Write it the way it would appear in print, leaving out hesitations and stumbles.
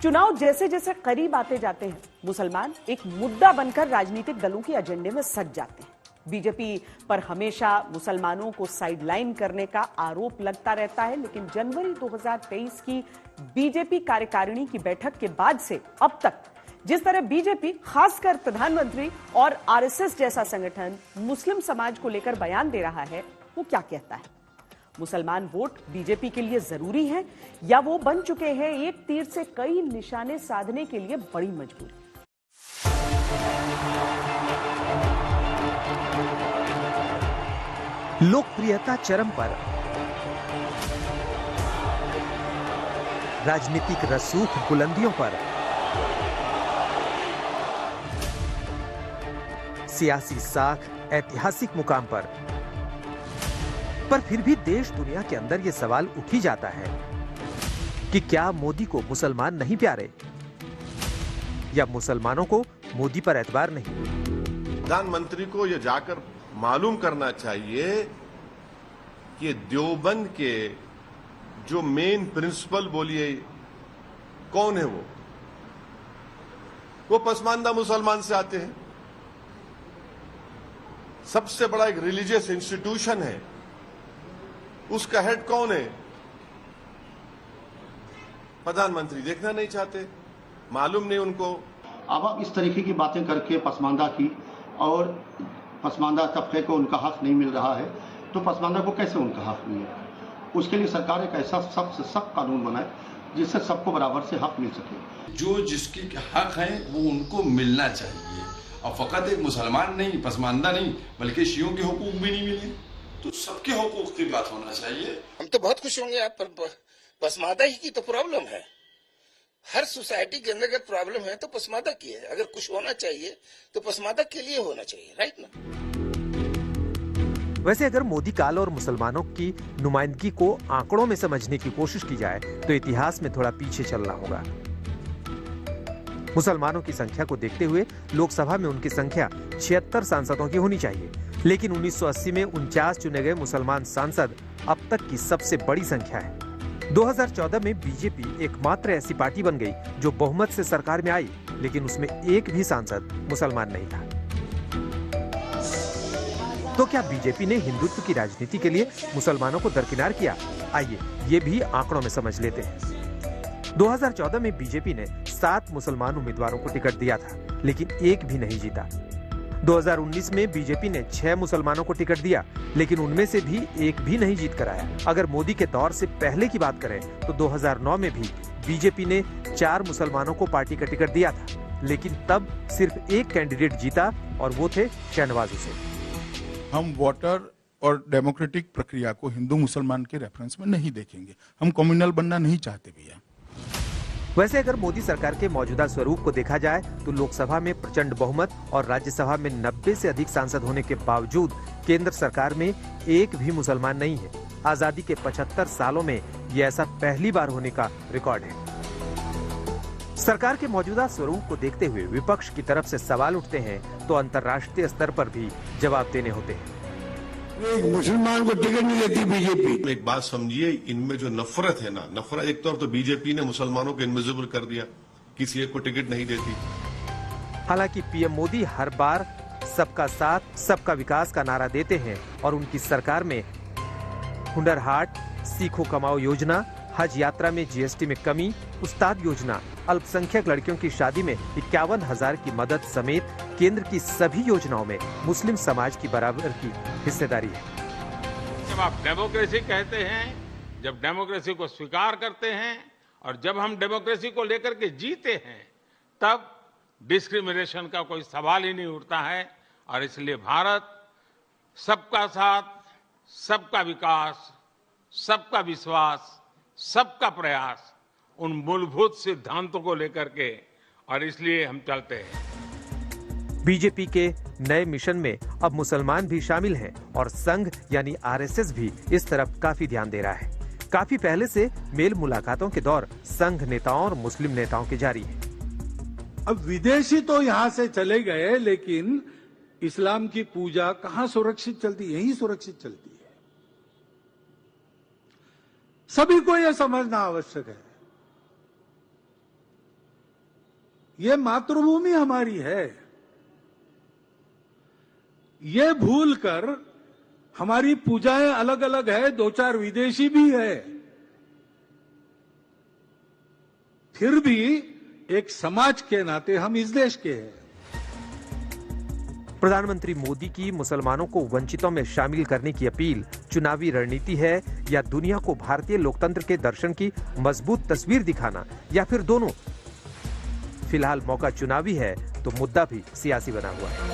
चुनाव जैसे जैसे करीब आते जाते हैं, मुसलमान एक मुद्दा बनकर राजनीतिक दलों के एजेंडे में सज जाते हैं। बीजेपी पर हमेशा मुसलमानों को साइडलाइन करने का आरोप लगता रहता है, लेकिन जनवरी 2023 की बीजेपी कार्यकारिणी की बैठक के बाद से अब तक जिस तरह बीजेपी, खासकर प्रधानमंत्री और आरएसएस जैसा संगठन मुस्लिम समाज को लेकर बयान दे रहा है, वो क्या कहता है? मुसलमान वोट बीजेपी के लिए जरूरी है या वो बन चुके हैं एक तीर से कई निशाने साधने के लिए बड़ी मजबूरी? लोकप्रियता चरम पर, राजनीतिक रसूख बुलंदियों पर, सियासी साख ऐतिहासिक मुकाम पर फिर भी देश दुनिया के अंदर यह सवाल उठ ही जाता है कि क्या मोदी को मुसलमान नहीं प्यारे या मुसलमानों को मोदी पर एतबार नहीं? प्रधानमंत्री को यह जाकर मालूम करना चाहिए कि देवबंद के जो मेन प्रिंसिपल बोलिए कौन है, वो पसमानदा मुसलमान से आते हैं। सबसे बड़ा एक रिलीजियस इंस्टीट्यूशन है, उसका हेड कौन है? प्रधानमंत्री देखना नहीं चाहते, मालूम नहीं उनको। अब आप इस तरीके की बातें करके पसमानदा की और पसमानदा तबके को उनका हक नहीं मिल रहा है, तो पसमानदा को कैसे उनका हक मिलेगा? उसके लिए सरकार एक ऐसा सख्त से सख्त कानून बनाए जिससे सबको बराबर से हक मिल सके। जो जिसकी हक है वो उनको मिलना चाहिए, और फकत एक मुसलमान नहीं, पसमानदा नहीं, बल्कि शियों के हुकूक भी नहीं मिले, तो सबके हुकूक की बात होना चाहिए। हम तो बहुत खुश होंगे आप पर, पसमानदा ही की तो प्रॉब्लम है, हर सोसाइटी के अंदर अगर प्रॉब्लम है तो पसमानदा की है। अगर कुछ होना चाहिए तो पसमानदा के लिए होना चाहिए, राइट ना? वैसे अगर मोदी काल और मुसलमानों की नुमाइंदगी को आंकड़ों में समझने की कोशिश की जाए तो इतिहास में थोड़ा पीछे चलना होगा। मुसलमानों की संख्या को देखते हुए लोकसभा में उनकी संख्या 76 सांसदों की होनी चाहिए, लेकिन 1980 में 49 चुने गए मुसलमान सांसद अब तक की सबसे बड़ी संख्या है। 2014 में बीजेपी एकमात्र ऐसी पार्टी बन गई जो बहुमत से सरकार में आई, लेकिन उसमें एक भी सांसद मुसलमान नहीं था। तो क्या बीजेपी ने हिंदुत्व की राजनीति के लिए मुसलमानों को दरकिनार किया? आइए ये भी आंकड़ों में समझ लेते हैं। 2014 में बीजेपी ने 7 मुसलमान उम्मीदवारों को टिकट दिया था, लेकिन एक भी नहीं जीता। 2019 में बीजेपी ने 6 मुसलमानों को टिकट दिया, लेकिन उनमें से भी एक भी नहीं जीत कर आया। अगर मोदी के दौर से पहले की बात करें तो 2009 में भी बीजेपी ने 4 मुसलमानों को पार्टी का टिकट दिया था, लेकिन तब सिर्फ एक कैंडिडेट जीता और वो थे शहनवाज हुसैन। हम वोटर और डेमोक्रेटिक प्रक्रिया को हिंदू मुसलमान के रेफरेंस में नहीं देखेंगे। हम कम्युनल बनना नहीं चाहते भैया। वैसे अगर मोदी सरकार के मौजूदा स्वरूप को देखा जाए तो लोकसभा में प्रचंड बहुमत और राज्यसभा में 90 से अधिक सांसद होने के बावजूद केंद्र सरकार में एक भी मुसलमान नहीं है। आजादी के 75 सालों में ये ऐसा पहली बार होने का रिकॉर्ड है। सरकार के मौजूदा स्वरूप को देखते हुए विपक्ष की तरफ से सवाल उठते हैं तो अंतर्राष्ट्रीय स्तर पर भी जवाब देने होते हैं। एक मुसलमान को टिकट नहीं देती बीजेपी। एक बात समझिए, इनमें जो नफरत है ना, नफरत एक तरफ तो बीजेपी ने मुसलमानों को इनविजिबल कर दिया, किसी एक को टिकट नहीं देती। हालांकि पीएम मोदी हर बार सबका साथ सबका विकास का नारा देते हैं और उनकी सरकार में हुनर हाट, सीखो कमाओ योजना, हज यात्रा में जीएसटी में कमी, उस्ताद योजना, अल्पसंख्यक लड़कियों की शादी में 51,000 की मदद समेत केंद्र की सभी योजनाओं में मुस्लिम समाज की बराबर की हिस्सेदारी है। जब आप डेमोक्रेसी कहते हैं, जब डेमोक्रेसी को स्वीकार करते हैं और जब हम डेमोक्रेसी को लेकर के जीते हैं, तब डिस्क्रिमिनेशन का कोई सवाल ही नहीं उठता है। और इसलिए भारत सबका साथ, सबका विकास, सबका विश्वास, सबका प्रयास, उन मूलभूत सिद्धांतों को लेकर के, और इसलिए हम चलते हैं। बीजेपी के नए मिशन में अब मुसलमान भी शामिल हैं और संघ यानी आरएसएस भी इस तरफ काफी ध्यान दे रहा है। काफी पहले से मेल मुलाकातों के दौर संघ नेताओं और मुस्लिम नेताओं के जारी है। अब विदेशी तो यहाँ से चले गए, लेकिन इस्लाम की पूजा कहाँ सुरक्षित चलती है? यही सुरक्षित चलती है। सभी को यह समझना आवश्यक है ये मातृभूमि हमारी है। ये भूल कर हमारी पूजाएं अलग अलग है, 2-4 विदेशी भी है, फिर भी एक समाज के नाते हम इस देश के हैं। प्रधानमंत्री मोदी की मुसलमानों को वंचितों में शामिल करने की अपील चुनावी रणनीति है या दुनिया को भारतीय लोकतंत्र के दर्शन की मजबूत तस्वीर दिखाना, या फिर दोनों? फिलहाल मौका चुनावी है तो मुद्दा भी सियासी बना हुआ है।